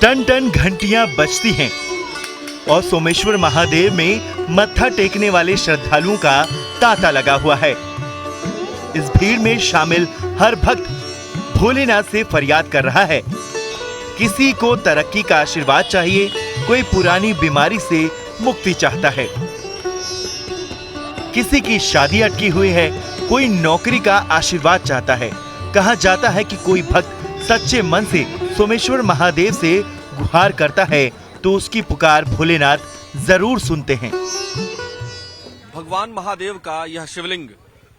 Ton ton घंटियां बजती हैं और सोमेश्वर महादेव में मत्था टेकने वाले श्रद्धालुओं का तांता लगा हुआ है। इस भीड़ में शामिल हर भक्त भोलेनाथ से फरियाद कर रहा है। किसी को तरक्की का आशीर्वाद चाहिए, कोई पुरानी बीमारी से मुक्ति चाहता है, किसी की शादी अटकी हुई है, कोई नौकरी का आशीर्वाद चाहता है। कहा जाता है कि कोई भक्त सच्चे मन से सोमेश्वर महादेव से गुहार करता है तो उसकी पुकार भोलेनाथ जरूर सुनते हैं। भगवान महादेव का यह शिवलिंग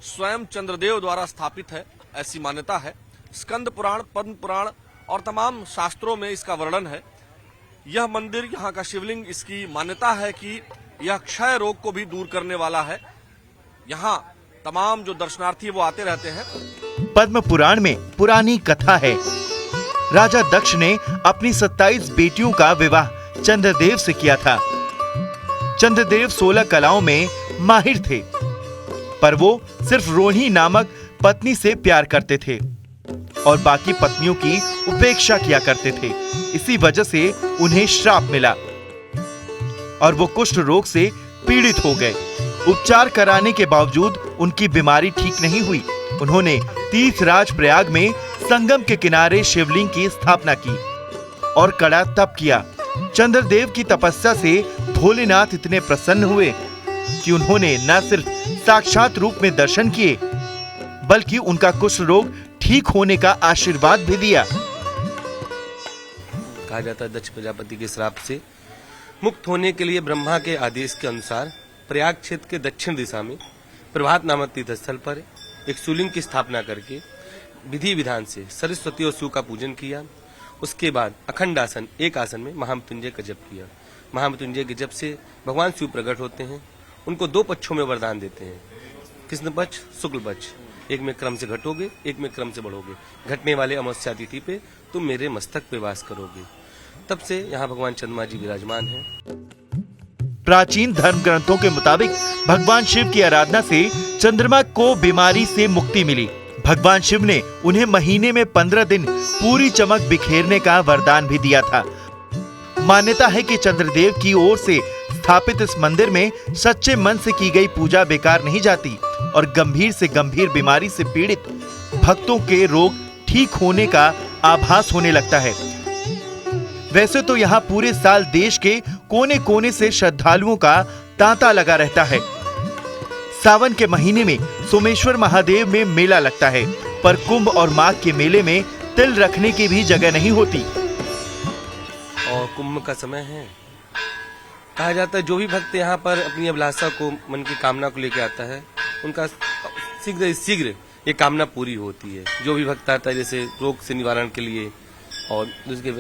स्वयं चंद्रदेव द्वारा स्थापित है, ऐसी मान्यता है। स्कंद पुराण, पद्म पुराण और तमाम शास्त्रों में इसका वर्णन है। यह मंदिर, यहाँ का शिवलिंग, इसकी मान्यता है कि यह क्षय रोग को भी दूर करने वाला है। यहाँ तमाम जो दर्शनार्थी वो आते रहते हैं। पद्म पुराण में पुरानी कथा है, राजा दक्ष ने अपनी 27 बेटियों का विवाह चंद्रदेव से किया था। चंद्रदेव 16 कलाओं में माहिर थे, पर वो सिर्फ रोहिणी नामक पत्नी से प्यार करते थे और बाकी पत्नियों की उपेक्षा किया करते थे। इसी वजह से उन्हें श्राप मिला और वो कुष्ठ रोग से पीड़ित हो गए। उपचार कराने के बावजूद उनकी बीमारी ठीक नहीं हुई। उन्होंने तीर्थराज प्रयाग में संगम के किनारे शिवलिंग की स्थापना की और कड़ा तप किया। चंद्रदेव की तपस्या से भोलेनाथ इतने प्रसन्न हुए कि उन्होंने न सिर्फ साक्षात रूप में दर्शन किए, बल्कि उनका कुष्ठ रोग ठीक होने का आशीर्वाद भी दिया। कहा जाता है दक्ष प्रजापति के श्राप से मुक्त होने के लिए ब्रह्मा के आदेश के अनुसार प्रयाग क्षेत्र के दक्षिण दिशा में प्रभात नामक तीर्थस्थल पर एक शिवलिंग की स्थापना करके विधि विधान से सरस्वती और शिव का पूजन किया। उसके बाद अखंड आसन, एक आसन में महामृत्युंजय का जप किया। महामृत्युंजय के जप से भगवान शिव प्रकट होते हैं। उनको 2 पक्षों में वरदान देते हैं, कृष्ण पक्ष, शुक्ल पक्ष। एक में क्रम से घटोगे, एक में क्रम से बढ़ोगे। घटने वाले अमावस्या तिथि पे तुम मेरे मस्तक पे वास करोगे। तब से यहाँ भगवान चंद्रमा जी विराजमान हैं। प्राचीन धर्म ग्रंथों के मुताबिक भगवान शिव की आराधना से चंद्रमा को बीमारी से मुक्ति मिली। भगवान शिव ने उन्हें महीने में 15 दिन पूरी चमक बिखेरने का वरदान भी दिया था। मान्यता है कि चंद्रदेव की ओर से स्थापित इस मंदिर में सच्चे मन से की गई पूजा बेकार नहीं जाती और गंभीर से गंभीर बीमारी से पीड़ित भक्तों के रोग ठीक होने का आभास होने लगता है। वैसे तो यहाँ पूरे साल देश के कोने कोने से श्रद्धालुओं का तांता लगा रहता है। सावन के महीने में सोमेश्वर महादेव में मेला लगता है, पर कुंभ और माघ के मेले में तिल रखने की भी जगह नहीं होती। और कुंभ का समय है। कहा जाता है जो भी भक्त यहाँ पर अपनी अभिलाषा को, मन की कामना को लेकर आता है, उनका शीघ्र ये कामना पूरी होती है। जो भी भक्त आता है, जैसे रोग से निवारण के लिए और उसके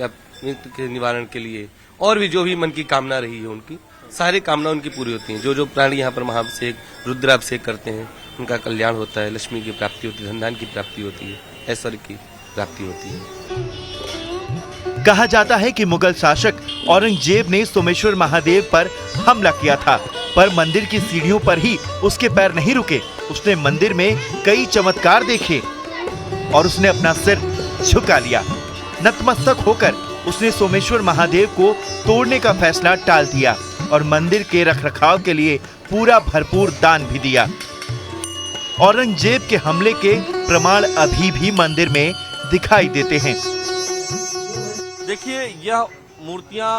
के निवारण के लिए, और भी जो भी मन की कामना रही है, उनकी सारी कामना उनकी पूरी होती है। जो जो प्राणी यहाँ पर महाभिषेक, रुद्राभिषेक करते हैं, उनका कल्याण होता है, लक्ष्मी की प्राप्ति होती है, धन धान की प्राप्ति होती है, ऐश्वर्य की प्राप्ति होती है। कहा जाता है कि मुगल शासक औरंगजेब ने सोमेश्वर महादेव पर हमला किया था, पर मंदिर की सीढ़ियों पर ही उसके पैर नहीं रुके। उसने मंदिर में कई चमत्कार देखे और उसने अपना सिर झुका लिया। नतमस्तक होकर उसने सोमेश्वर महादेव को तोड़ने का फैसला टाल दिया और मंदिर के रखरखाव के लिए पूरा भरपूर दान भी दिया। औरंगजेब के हमले के प्रमाण अभी भी मंदिर में दिखाई देते हैं। देखिए, यह मूर्तियां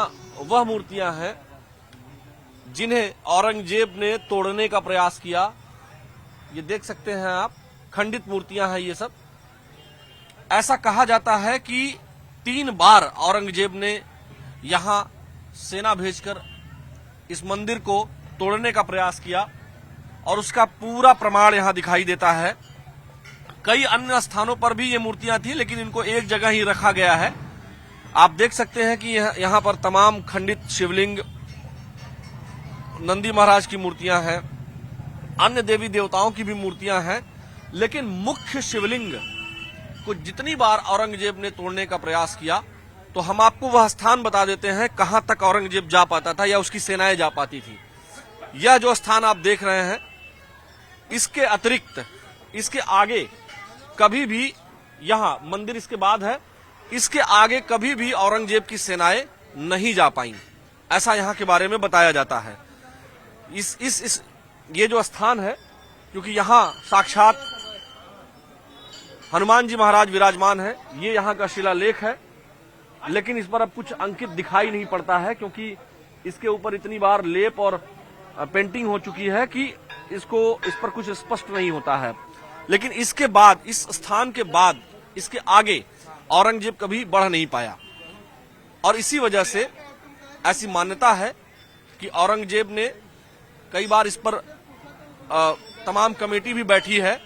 वह मूर्तियां हैं जिन्हें औरंगजेब ने तोड़ने का प्रयास किया। ये देख सकते हैं आप, खंडित मूर्तियां हैं ये सब। ऐसा कहा जाता है कि 3 बार औरंगजेब ने यहां सेना भेजकर इस मंदिर को तोड़ने का प्रयास किया और उसका पूरा प्रमाण यहां दिखाई देता है। कई अन्य स्थानों पर भी ये मूर्तियां थी, लेकिन इनको एक जगह ही रखा गया है। आप देख सकते हैं कि यहां पर तमाम खंडित शिवलिंग, नंदी महाराज की मूर्तियां हैं, अन्य देवी देवताओं की भी मूर्तियां हैं, लेकिन मुख्य शिवलिंग को जितनी बार औरंगजेब ने तोड़ने का प्रयास किया, तो हम आपको वह स्थान बता देते हैं कहां तक औरंगजेब जा पाता था या उसकी सेनाएं जा पाती थी। यह जो स्थान आप देख रहे हैं, इसके अतिरिक्त, इसके आगे कभी भी, यहां मंदिर इसके बाद है, इसके आगे कभी भी औरंगजेब की सेनाएं नहीं जा पाईं, ऐसा यहाँ के बारे में बताया जाता है। ये जो स्थान है, क्योंकि यहाँ साक्षात हनुमान जी महाराज विराजमान है, ये यहाँ का शिलालेख है, लेकिन इस पर अब कुछ अंकित दिखाई नहीं पड़ता है, क्योंकि इसके ऊपर इतनी बार लेप और पेंटिंग हो चुकी है कि इस पर कुछ स्पष्ट नहीं होता है। लेकिन इसके बाद, इस स्थान के बाद, इसके आगे औरंगजेब कभी बढ़ नहीं पाया, और इसी वजह से ऐसी मान्यता है कि औरंगजेब ने कई बार इस पर तमाम कमेटी भी बैठी है,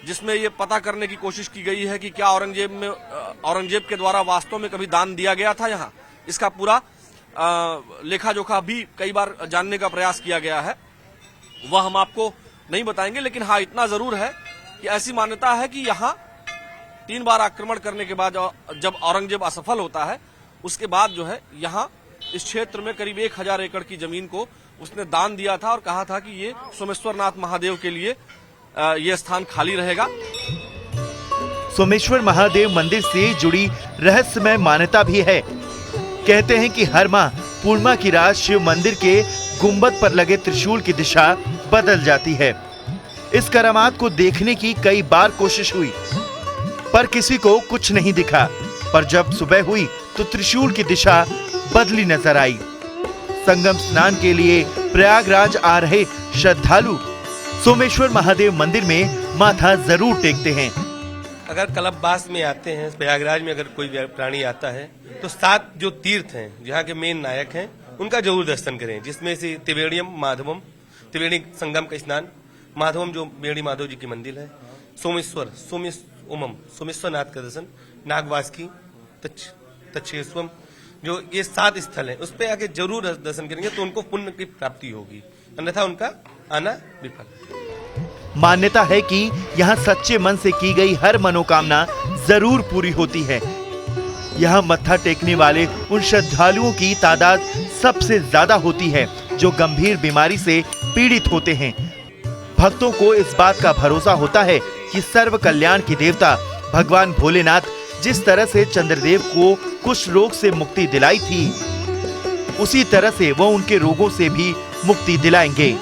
जिसमें ये पता करने की कोशिश की गई है कि क्या औरंगजेब के द्वारा वास्तव में कभी दान दिया गया था यहाँ। इसका पूरा लेखा जोखा भी कई बार जानने का प्रयास किया गया है, वह हम आपको नहीं बताएंगे। लेकिन हाँ, इतना जरूर है कि ऐसी मान्यता है कि यहाँ 3 बार आक्रमण करने के बाद जब औरंगजेब असफल होता है, उसके बाद जो है यहाँ इस क्षेत्र में करीब 1000 एकड़ की जमीन को उसने दान दिया था और कहा था कि ये सोमेश्वरनाथ महादेव के लिए ये स्थान खाली रहेगा। सोमेश्वर महादेव मंदिर से जुड़ी रहस्यमय मान्यता भी है। कहते हैं कि हर माह पूर्णिमा की रात शिव मंदिर के गुंबद पर लगे त्रिशूल की दिशा बदल जाती है। इस करामात को देखने की कई बार कोशिश हुई, पर किसी को कुछ नहीं दिखा। पर जब सुबह हुई तो त्रिशूल की दिशा बदली नजर आई। संगम स्नान के लिए प्रयागराज आ रहे श्रद्धालु सोमेश्वर महादेव मंदिर में माथा जरूर टेकते हैं। अगर कल्पवास में आते हैं, प्रयागराज में अगर कोई प्राणी आता है, तो 7 जो तीर्थ हैं, जहाँ के मेन नायक हैं, उनका जरूर दर्शन करें, जिसमें से त्रिवेणियम माधवम, त्रिवेणी संगम का स्नान, माधवम जो बेड़ी माधव जी की मंदिर है, सोमेश्वरनाथ का दर्शन, नागवास की, तक्षेश्वम, जो ये 7 स्थल हैं, उस पे आके जरूर दर्शन करेंगे तो उनको पुण्य की प्राप्ति होगी, अन्यथा उनका आना विफल। मान्यता है कि यहाँ सच्चे मन से की गई हर मनोकामना जरूर पूरी होती है। यहाँ मत्था टेकने वाले उन श्रद्धालुओं की तादाद सबसे ज्यादा होती है जो गंभीर बीमारी से पीड़ित होते हैं। भक्तों को इस बात का भरोसा होता है कि सर्व कल्याण की देवता भगवान भोलेनाथ जिस तरह से चंद्रदेव को कुष्ठ रोग से मुक्ति दिलाई थी, उसी तरह से वो उनके रोगों से भी मुक्ति दिलाएंगे।